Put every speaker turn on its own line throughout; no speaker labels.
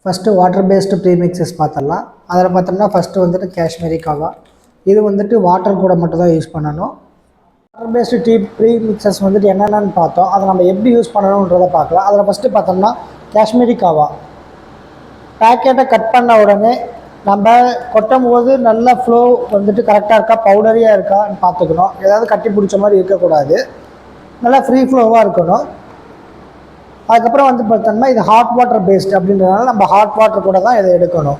First water based ப்ரீமிக்ஸஸ் பார்த்துடலாம். அதில் பார்த்தோம்னா ஃபஸ்ட்டு வந்துட்டு காஷ்மீரி காவா. இது வந்துட்டு வாட்டர் கூட மட்டும் தான் யூஸ் பண்ணணும். வாட்டர் பேஸ்டு டீ ப்ரீமிக்ஸஸ் வந்துட்டு என்னென்னு பார்த்தோம். அதை நம்ம எப்படி யூஸ் பண்ணணுன்றதை பார்க்கலாம். அதில் ஃபஸ்ட்டு பார்த்தோம்னா காஷ்மீரி காவா பேக்கெட்டை கட் பண்ண உடனே நம்ம கொட்டும் போது நல்ல ஃப்ளோ வந்துட்டு கரெக்டாக இருக்கா, பவுடரியாக இருக்கான்னு பார்த்துக்கணும். ஏதாவது கட்டி பிடிச்ச மாதிரி இருக்கக்கூடாது, நல்லா ஃப்ரீ ஃப்ளோவாக இருக்கணும். அதுக்கப்புறம் வந்து பார்த்தோம்னா இது ஹாட் வாட்டர் பேஸ்ட் அப்படின்றதுனால நம்ம ஹாட் வாட்டர் கூட தான் இதை எடுக்கணும்.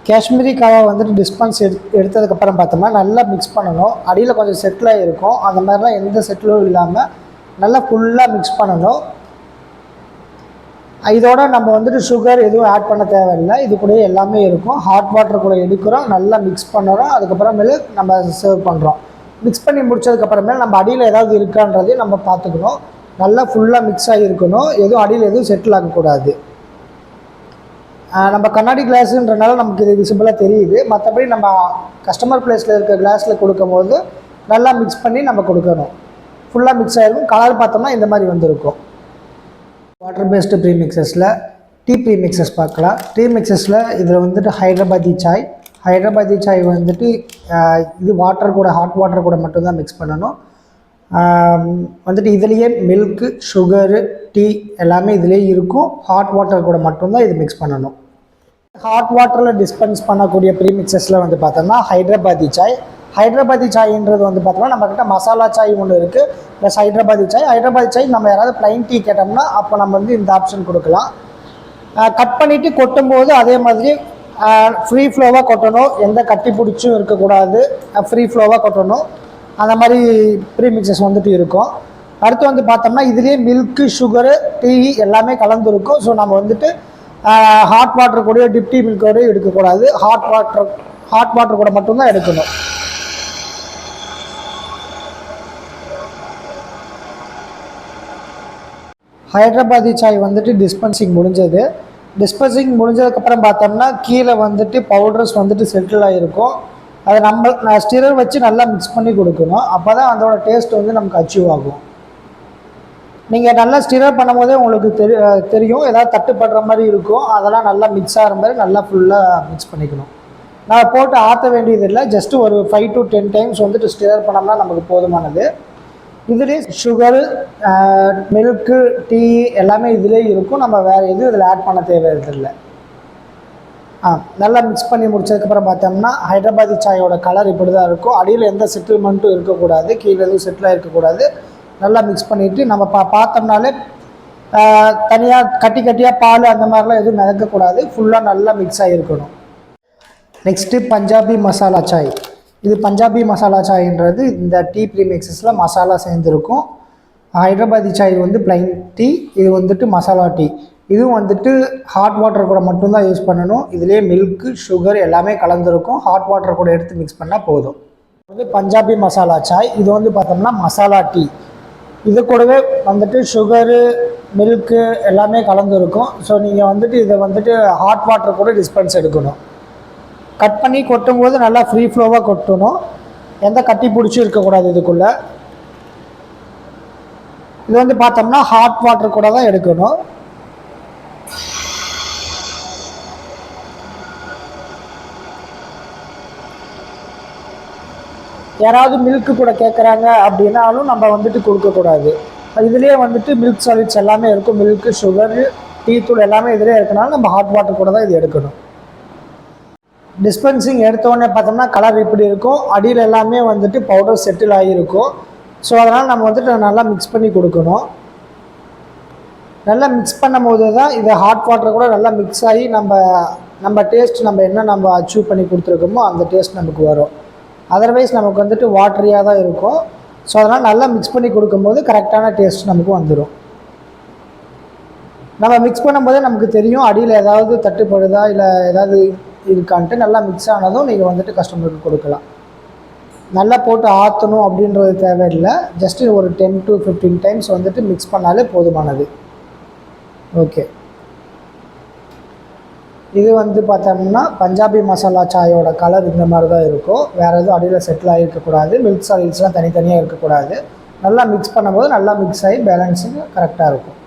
காஷ்மீரி காவா வந்துட்டு டிஸ்பென்ஸ் எடுத்ததுக்கப்புறம் பார்த்தோம்னா நல்லா மிக்ஸ் பண்ணணும். அடியில் கொஞ்சம் செட்டில் இருக்கும், அந்த மாதிரிலாம் எந்த செட்டிலும் இல்லாமல் நல்லா ஃபுல்லாக மிக்ஸ் பண்ணணும். இதோட நம்ம வந்துட்டு சுகர் எதுவும் ஆட் பண்ண தேவையில்லை, இது கூட எல்லாமே இருக்கும். ஹாட் வாட்டர் கூட எடுக்கிறோம், நல்லா மிக்ஸ் பண்ணுறோம், அதுக்கப்புறமேலு நம்ம சர்வ் பண்ணுறோம். மிக்ஸ் பண்ணி முடிச்சதுக்கப்புறமேல நம்ம அடியில் ஏதாவது இருக்கான்றதையும் நம்ம பார்த்துக்கணும். நல்லா ஃபுல்லாக மிக்ஸ் ஆகியிருக்கணும், எதுவும் அடியில் எதுவும் செட்டில் ஆகக்கூடாது. நம்ம கண்ணாடி கிளாஸுன்றனால நமக்கு இது விசிபிளாக தெரியுது, மற்றபடி நம்ம கஸ்டமர் பிளேஸில் இருக்க கிளாஸில் கொடுக்கும்போது நல்லா மிக்ஸ் பண்ணி நம்ம கொடுக்கணும். ஃபுல்லாக மிக்ஸ் ஆகிருக்கும். கலர் பார்த்தோம்னா இந்த மாதிரி வந்திருக்கும். வாட்டர் பேஸ்டு ப்ரீமிக்ஸஸில் டீ ப்ரீமிக்ஸஸ் பார்க்கலாம். டீ மிக்ஸஸில் இதில் வந்துட்டு ஹைதராபாதி சாய் வந்துட்டு இது வாட்டர் கூட ஹாட் வாட்டர் கூட மட்டும்தான் மிக்ஸ் பண்ணணும். வந்துட்டு இதுலேயே மில்க்கு, சுகரு, டீ எல்லாமே இதிலே இருக்கும். ஹாட் வாட்டர் கூட மட்டும்தான் இது மிக்ஸ் பண்ணணும். ஹாட் வாட்டரில் டிஸ்பென்ஸ் பண்ணக்கூடிய ப்ரீமிக்ஸஸில் வந்து பார்த்தோம்னா ஹைதராபாதி சாய்ன்றது வந்து பார்த்தோம்னா நம்மக்கிட்ட மசாலா சாய் ஒன்று இருக்குது, ப்ளஸ் ஹைதராபாதி சாய். நம்ம யாராவது ப்ளைன் டீ கேட்டோம்னா அப்போ நம்ம வந்து இந்த ஆப்ஷன் கொடுக்கலாம். கட் பண்ணிவிட்டு கொட்டும்போது அதே மாதிரி ஃப்ரீ ஃப்ளோவாக கொட்டணும், எந்த கட்டி பிடிச்சும் இருக்கக்கூடாது, ஃப்ரீ ஃப்ளோவாக கொட்டணும். அந்த மாதிரி ப்ரீமிக்ஸஸ் வந்துட்டு இருக்கும். அடுத்து வந்து பார்த்தோம்னா இதுலேயே மில்க்கு, சுகரு, டீ எல்லாமே கலந்துருக்கும். ஸோ நம்ம வந்துட்டு ஹாட் வாட்டர் கூட டிப்டி மில்கோட எடுக்கக்கூடாது, ஹாட் வாட்டர் கூட மட்டும்தான் எடுக்கணும். ஹைதராபாதி சாய் வந்துட்டு டிஸ்பென்சிங் முடிஞ்சதுக்கப்புறம் பார்த்தோம்னா கீழே வந்துட்டு பவுடர்ஸ் வந்துட்டு செட்டில் ஆகிருக்கும். அதை நம்ம ஸ்டிரர் வச்சு நல்லா மிக்ஸ் பண்ணி கொடுக்கணும், அப்போ தான் அதோட டேஸ்ட் வந்து நமக்கு அச்சீவ் ஆகும். நீங்கள் நல்லா ஸ்டிரர் பண்ணும் போதே உங்களுக்கு தெரியும் ஏதாவது தட்டுப்படுற மாதிரி இருக்கும், அதெல்லாம் நல்லா மிக்ஸ் ஆகிற மாதிரி நல்லா ஃபுல்லாக மிக்ஸ் பண்ணிக்கணும். நான் போட்டு ஆற்ற வேண்டியதில்லை, ஜஸ்ட்டு ஒரு 5 to 10 டைம்ஸ் வந்துட்டு ஸ்டிரர் பண்ணோம்னா நமக்கு போதுமானது. இதுலேயே சுகரு, மில்க்கு, டீ எல்லாமே இதிலே இருக்கும், நம்ம வேறு எதுவும் இதில் ஆட் பண்ண தேவையில்லை. நல்லா மிக்ஸ் பண்ணி முடிச்சதுக்கப்புறம் பார்த்தோம்னா ஹைதராபாதி சாயோட கலர் இப்படி தான் இருக்கும். அடியில் எந்த செட்டில்மெண்ட்டும் இருக்கக்கூடாது, கீழே எதுவும் செட்டிலாக இருக்கக்கூடாது. நல்லா மிக்ஸ் பண்ணிவிட்டு நம்ம பார்த்தோம்னாலே தனியாக கட்டியாக பால் அந்த மாதிரிலாம் எதுவும் மிதக்கக்கூடாது, ஃபுல்லாக நல்லா மிக்ஸ் ஆகிருக்கணும். நெக்ஸ்ட்டு பஞ்சாபி மசாலா சாய். இது பஞ்சாபி மசாலா சாய்ன்றது இந்த டீ ப்ரீமிக்ஸஸில் மசாலா சேர்ந்துருக்கும். ஹைதராபாதி சாய் வந்து ப்ளைன் டீ, இது வந்துட்டு மசாலா டீ. இதுவும் வந்துட்டு ஹாட் வாட்டர் கூட மட்டும்தான் யூஸ் பண்ணணும். இதிலே மில்க்கு, சுகர் எல்லாமே கலந்துருக்கும். ஹாட் வாட்டர் கூட எடுத்து மிக்ஸ் பண்ணால் போதும். வந்து பஞ்சாபி மசாலா சாய், இது வந்து பார்த்தோம்னா மசாலா டீ. இது கூடவே வந்துட்டு சுகரு, மில்க்கு எல்லாமே கலந்துருக்கும். ஸோ நீங்கள் வந்துட்டு இதை வந்துட்டு ஹாட் வாட்டர் கூட டிஸ்பென்ஸ் எடுக்கணும். கட் பண்ணி கொட்டும் போது நல்லா ஃப்ரீ ஃப்ளோவாக கொட்டணும், எந்த கட்டி பிடிச்சும் இருக்கக்கூடாது இதுக்குள்ளே. இது வந்து பார்த்தோம்னா ஹாட் வாட்டர் கூட தான் எடுக்கணும். யாராவது மில்க்கு கூட கேட்குறாங்க அப்படின்னாலும் நம்ம வந்துட்டு கொடுக்கக்கூடாது. இதுலேயே வந்துட்டு மில்க் சாலிட்ஸ் எல்லாமே இருக்கும், மில்க்கு, சுகரு, டீ தூள் எல்லாமே இதிலே இருக்கனால நம்ம ஹாட் வாட்டர் கூட தான் இது எடுக்கணும். டிஸ்பென்சிங் எடுத்தோடனே பார்த்தோம்னா கலர் இப்படி இருக்கும், அடியில் எல்லாமே வந்துட்டு பவுடர் செட்டில் ஆகியிருக்கும். ஸோ அதனால் நம்ம வந்துட்டு நல்லா மிக்ஸ் பண்ணி கொடுக்கணும். நல்லா மிக்ஸ் பண்ணும் போது தான் இது ஹாட் வாட்டர் கூட நல்லா மிக்ஸ் ஆகி நம்ம டேஸ்ட் நம்ம அச்சீவ் பண்ணி கொடுத்துருக்கோமோ அந்த டேஸ்ட் நமக்கு வரும். அதர்வைஸ் நமக்கு வந்துட்டு வாட்டரியாக தான் இருக்கும். ஸோ அதனால் நல்லா மிக்ஸ் பண்ணி கொடுக்கும்போது கரெக்டான டேஸ்ட் நமக்கு வந்துடும். நம்ம மிக்ஸ் பண்ணும்போதே நமக்கு தெரியும் அடியில் ஏதாவது தட்டுப்படுதா இல்லை ஏதாவது இருக்கான்ட்டு. நல்லா மிக்ஸ் ஆனதும் நீங்கள் வந்துட்டு கஸ்டமருக்கு கொடுக்கலாம். நல்லா போட்டு ஆற்றணும் அப்படின்றது தேவையில்லை, ஜஸ்ட்டு ஒரு 10 to 15 டைம்ஸ் வந்துட்டு மிக்ஸ் பண்ணாலே போதுமானது. ஓகே, இது வந்து பார்த்தோம்னா பஞ்சாபி மசாலா சாயோட கலர் இந்த மாதிரி தான் இருக்கும். வேறு எதுவும் அடியில் செட்டில் ஆகிருக்கக்கூடாது. மில்க் சாலிட்ஸ்லாம் தனித்தனியாக இருக்கக்கூடாது. நல்லா மிக்ஸ் பண்ணும்போது நல்லா மிக்ஸ் ஆகி பேலன்ஸிங் கரெக்டாக இருக்கும்.